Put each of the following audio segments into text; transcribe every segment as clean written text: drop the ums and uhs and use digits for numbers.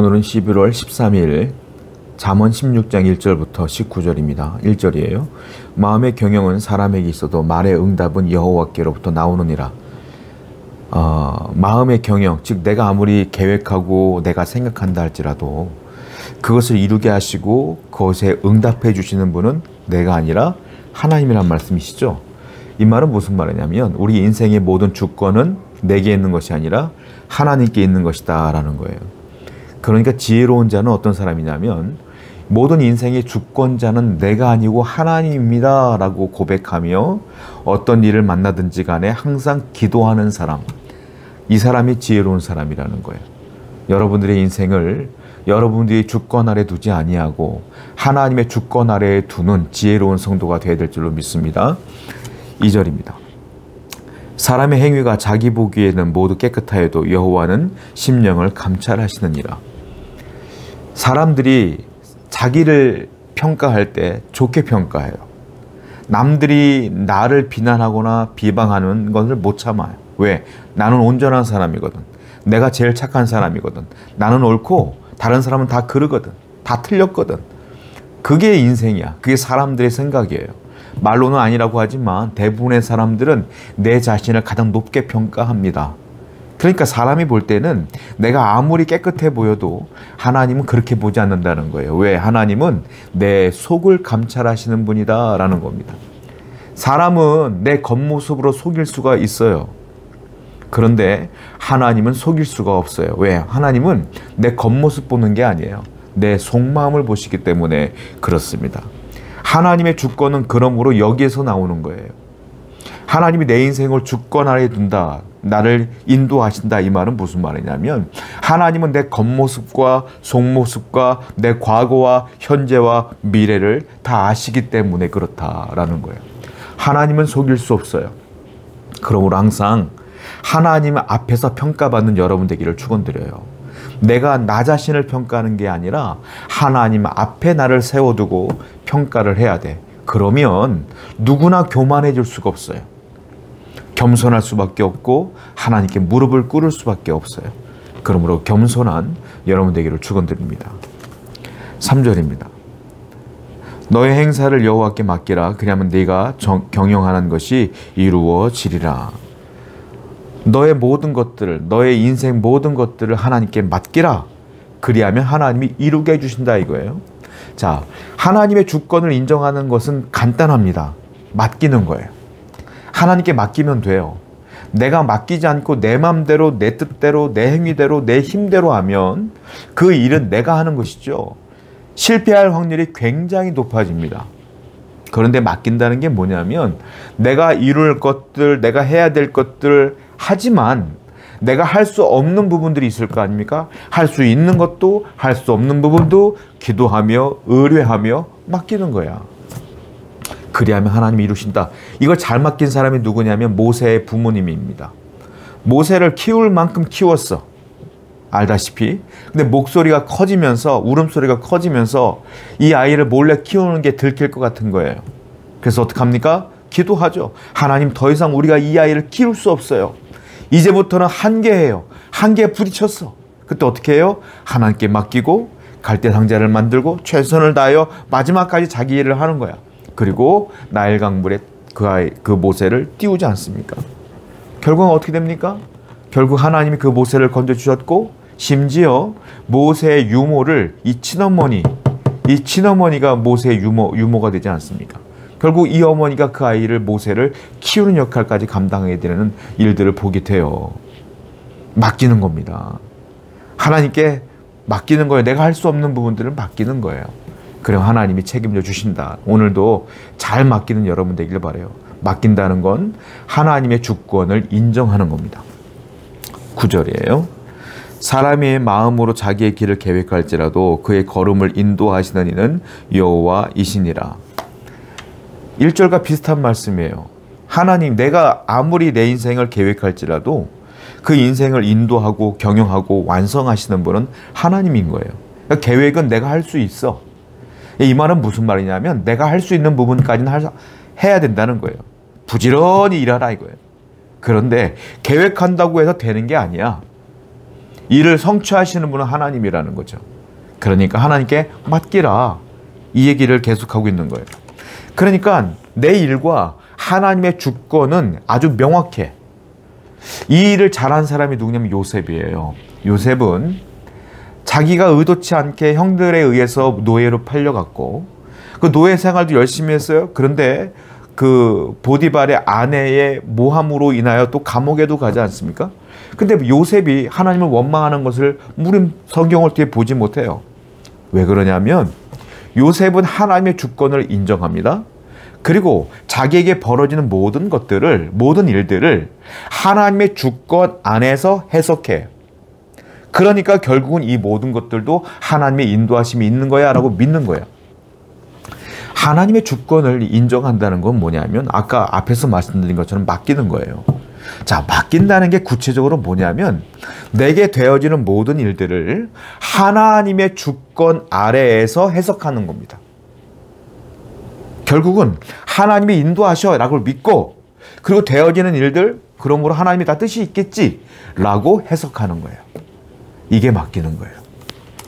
오늘은 11월 13일 잠언 16장 1절부터 19절입니다. 1절이에요. 마음의 경영은 사람에게 있어도 말의 응답은 여호와께로부터 나오느니라. 마음의 경영, 즉 내가 아무리 계획하고 내가 생각한다 할지라도 그것을 이루게 하시고 그것에 응답해 주시는 분은 내가 아니라 하나님이란 말씀이시죠. 이 말은 무슨 말이냐면 우리 인생의 모든 주권은 내게 있는 것이 아니라 하나님께 있는 것이다 라는 거예요. 그러니까 지혜로운 자는 어떤 사람이냐면 모든 인생의 주권자는 내가 아니고 하나님입니다 라고 고백하며 어떤 일을 만나든지 간에 항상 기도하는 사람, 이 사람이 지혜로운 사람이라는 거예요. 여러분들의 인생을 여러분들이 주권 아래 두지 아니하고 하나님의 주권 아래에 두는 지혜로운 성도가 되어야 될 줄로 믿습니다. 2절입니다. 사람의 행위가 자기 보기에는 모두 깨끗하여도 여호와는 심령을 감찰하시느니라. 사람들이 자기를 평가할 때 좋게 평가해요. 남들이 나를 비난하거나 비방하는 것을 못 참아요. 왜? 나는 온전한 사람이거든. 내가 제일 착한 사람이거든. 나는 옳고 다른 사람은 다 그러거든. 다 틀렸거든. 그게 인생이야. 그게 사람들의 생각이에요. 말로는 아니라고 하지만 대부분의 사람들은 내 자신을 가장 높게 평가합니다. 그러니까 사람이 볼 때는 내가 아무리 깨끗해 보여도 하나님은 그렇게 보지 않는다는 거예요. 왜? 하나님은 내 속을 감찰하시는 분이다 라는 겁니다. 사람은 내 겉모습으로 속일 수가 있어요. 그런데 하나님은 속일 수가 없어요. 왜? 하나님은 내 겉모습 보는 게 아니에요. 내 속마음을 보시기 때문에 그렇습니다. 하나님의 주권은 그러므로 여기에서 나오는 거예요. 하나님이 내 인생을 주권 아래 둔다. 나를 인도하신다. 이 말은 무슨 말이냐면 하나님은 내 겉모습과 속모습과 내 과거와 현재와 미래를 다 아시기 때문에 그렇다라는 거예요. 하나님은 속일 수 없어요. 그러므로 항상 하나님 앞에서 평가받는 여러분 되기를 축원드려요. 내가 나 자신을 평가하는 게 아니라 하나님 앞에 나를 세워두고 평가를 해야 돼. 그러면 누구나 교만해질 수가 없어요. 겸손할 수밖에 없고 하나님께 무릎을 꿇을 수밖에 없어요. 그러므로 겸손한 여러분 되기를 축원드립니다. 3절입니다. 너의 행사를 여호와께 맡기라. 그러면 네가 경영하는 것이 이루어지리라. 너의 모든 것들을, 너의 인생 모든 것들을 하나님께 맡기라. 그리하면 하나님이 이루게 해주신다 이거예요. 자, 하나님의 주권을 인정하는 것은 간단합니다. 맡기는 거예요. 하나님께 맡기면 돼요. 내가 맡기지 않고 내 맘대로, 내 뜻대로, 내 행위대로, 내 힘대로 하면 그 일은 내가 하는 것이죠. 실패할 확률이 굉장히 높아집니다. 그런데 맡긴다는 게 뭐냐면 내가 이룰 것들, 내가 해야 될 것들 하지만 내가 할 수 없는 부분들이 있을 거 아닙니까? 할 수 있는 것도 할 수 없는 부분도 기도하며 의뢰하며 맡기는 거야. 그리하면 하나님이 이루신다. 이걸 잘 맡긴 사람이 누구냐면 모세의 부모님입니다. 모세를 키울 만큼 키웠어. 알다시피. 근데 목소리가 커지면서 울음소리가 커지면서 이 아이를 몰래 키우는 게 들킬 것 같은 거예요. 그래서 어떡합니까? 기도하죠. 하나님 더 이상 우리가 이 아이를 키울 수 없어요. 이제부터는 한계예요. 한계에 부딪혔어. 그때 어떻게 해요? 하나님께 맡기고 갈대 상자를 만들고 최선을 다하여 마지막까지 자기 일을 하는 거야. 그리고 나일 강물에 그 모세를 띄우지 않습니까? 결국은 어떻게 됩니까? 결국 하나님이 그 모세를 건져주셨고 심지어 모세의 유모를 이 친어머니가 모세의 유모가 되지 않습니까? 결국 이 어머니가 그 아이를 모세를 키우는 역할까지 감당하게 되는 일들을 보게 돼요. 맡기는 겁니다. 하나님께 맡기는 거예요. 내가 할 수 없는 부분들을 맡기는 거예요. 그럼 하나님이 책임져 주신다. 오늘도 잘 맡기는 여러분 되길 바라요. 맡긴다는 건 하나님의 주권을 인정하는 겁니다. 9절이에요. 사람의 마음으로 자기의 길을 계획할지라도 그의 걸음을 인도하시는 이는 여호와이시니라. 1절과 비슷한 말씀이에요. 하나님, 내가 아무리 내 인생을 계획할지라도 그 인생을 인도하고 경영하고 완성하시는 분은 하나님인 거예요. 그러니까 계획은 내가 할 수 있어. 이 말은 무슨 말이냐면 내가 할 수 있는 부분까지는 해야 된다는 거예요. 부지런히 일하라 이거예요. 그런데 계획한다고 해서 되는 게 아니야. 이를 성취하시는 분은 하나님이라는 거죠. 그러니까 하나님께 맡기라. 이 얘기를 계속하고 있는 거예요. 그러니까 내 일과 하나님의 주권은 아주 명확해. 이 일을 잘한 사람이 누구냐면 요셉이에요. 요셉은 자기가 의도치 않게 형들에 의해서 노예로 팔려갔고 그 노예 생활도 열심히 했어요. 그런데 그 보디발의 아내의 모함으로 인하여 또 감옥에도 가지 않습니까? 근데 요셉이 하나님을 원망하는 것을 우린 성경을 통해 보지 못해요. 왜 그러냐면 요셉은 하나님의 주권을 인정합니다. 그리고 자기에게 벌어지는 모든 것들을, 모든 일들을 하나님의 주권 안에서 해석해요. 그러니까 결국은 이 모든 것들도 하나님의 인도하심이 있는 거야 라고 믿는 거예요. 하나님의 주권을 인정한다는 건 뭐냐면 아까 앞에서 말씀드린 것처럼 맡기는 거예요. 자, 맡긴다는 게 구체적으로 뭐냐면 내게 되어지는 모든 일들을 하나님의 주권 아래에서 해석하는 겁니다. 결국은 하나님이 인도하셔 라고 믿고 그리고 되어지는 일들 그러므로 하나님이 다 뜻이 있겠지 라고 해석하는 거예요. 이게 맡기는 거예요.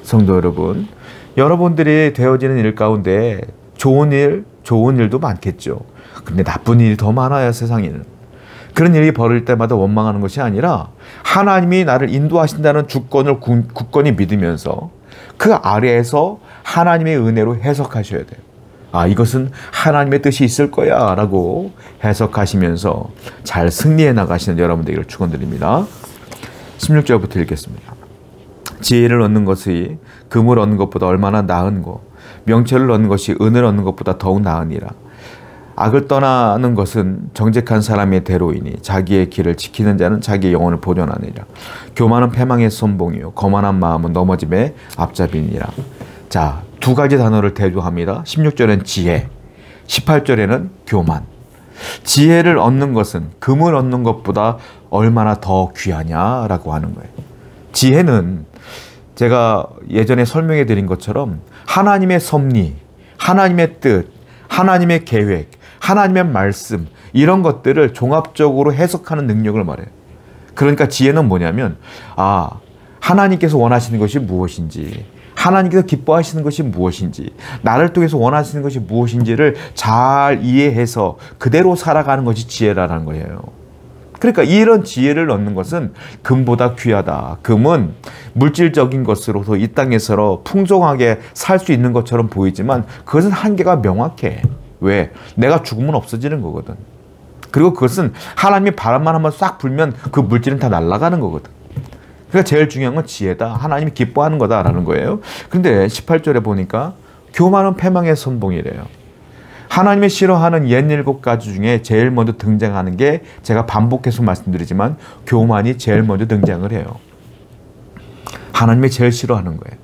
성도 여러분, 여러분들이 되어지는 일 가운데 좋은 일도 많겠죠. 근데 나쁜 일이 더 많아요, 세상에는. 그런 일이 벌어질 때마다 원망하는 것이 아니라 하나님이 나를 인도하신다는 주권을 굳건히 믿으면서 그 아래에서 하나님의 은혜로 해석하셔야 돼요. 아, 이것은 하나님의 뜻이 있을 거야 라고 해석하시면서 잘 승리해 나가시는 여러분들에게 축원드립니다. 16절부터 읽겠습니다. 지혜를 얻는 것이 금을 얻는 것보다 얼마나 나은고 명철을 얻는 것이 은을 얻는 것보다 더욱 나으니라. 악을 떠나는 것은 정직한 사람의 대로이니 자기의 길을 지키는 자는 자기의 영혼을 보존하느니라. 교만은 패망의 선봉이요 거만한 마음은 넘어짐의 앞잡이니라. 자, 두 가지 단어를 대조합니다. 16절엔 지혜, 18절에는 교만. 지혜를 얻는 것은 금을 얻는 것보다 얼마나 더 귀하냐라고 하는 거예요. 지혜는 제가 예전에 설명해 드린 것처럼 하나님의 섭리, 하나님의 뜻, 하나님의 계획, 하나님의 말씀 이런 것들을 종합적으로 해석하는 능력을 말해요. 그러니까 지혜는 뭐냐면 하나님께서 원하시는 것이 무엇인지, 하나님께서 기뻐하시는 것이 무엇인지, 나를 통해서 원하시는 것이 무엇인지를 잘 이해해서 그대로 살아가는 것이 지혜라는 거예요. 그러니까 이런 지혜를 얻는 것은 금보다 귀하다. 금은 물질적인 것으로서 이 땅에서 풍성하게 살 수 있는 것처럼 보이지만 그것은 한계가 명확해. 왜? 내가 죽으면 없어지는 거거든. 그리고 그것은 하나님이 바람만 한번 싹 불면 그 물질은 다 날아가는 거거든. 그러니까 제일 중요한 건 지혜다. 하나님이 기뻐하는 거다라는 거예요. 그런데 18절에 보니까 교만은 패망의 선봉이래요. 하나님이 싫어하는 67가지 중에 제일 먼저 등장하는 게 제가 반복해서 말씀드리지만 교만이 제일 먼저 등장을 해요. 하나님이 제일 싫어하는 거예요.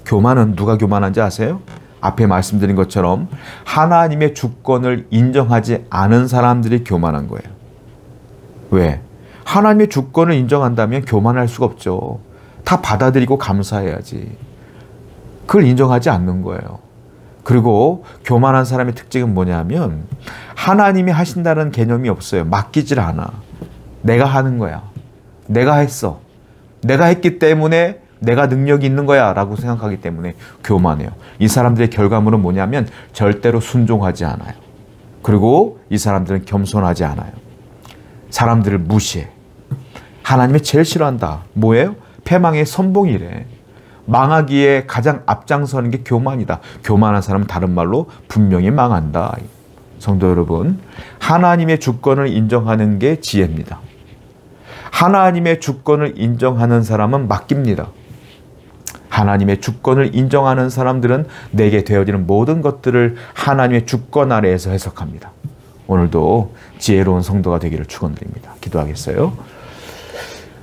교만은 누가 교만한지 아세요? 앞에 말씀드린 것처럼 하나님의 주권을 인정하지 않은 사람들이 교만한 거예요. 왜? 하나님의 주권을 인정한다면 교만할 수가 없죠. 다 받아들이고 감사해야지. 그걸 인정하지 않는 거예요. 그리고 교만한 사람의 특징은 뭐냐면 하나님이 하신다는 개념이 없어요. 맡기질 않아. 내가 하는 거야. 내가 했어. 내가 했기 때문에 내가 능력이 있는 거야 라고 생각하기 때문에 교만해요. 이 사람들의 결과물은 뭐냐면 절대로 순종하지 않아요. 그리고 이 사람들은 겸손하지 않아요. 사람들을 무시해. 하나님이 제일 싫어한다. 뭐예요? 패망의 선봉이래. 망하기에 가장 앞장서는 게 교만이다. 교만한 사람은 다른 말로 분명히 망한다. 성도 여러분, 하나님의 주권을 인정하는 게 지혜입니다. 하나님의 주권을 인정하는 사람은 맡깁니다. 하나님의 주권을 인정하는 사람들은 내게 되어지는 모든 것들을 하나님의 주권 아래에서 해석합니다. 오늘도 지혜로운 성도가 되기를 축원드립니다. 기도하겠어요?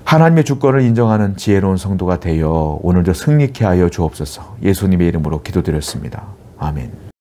하나님의 주권을 인정하는 지혜로운 성도가 되어 오늘도 승리케 하여 주옵소서. 예수님의 이름으로 기도드렸습니다. 아멘.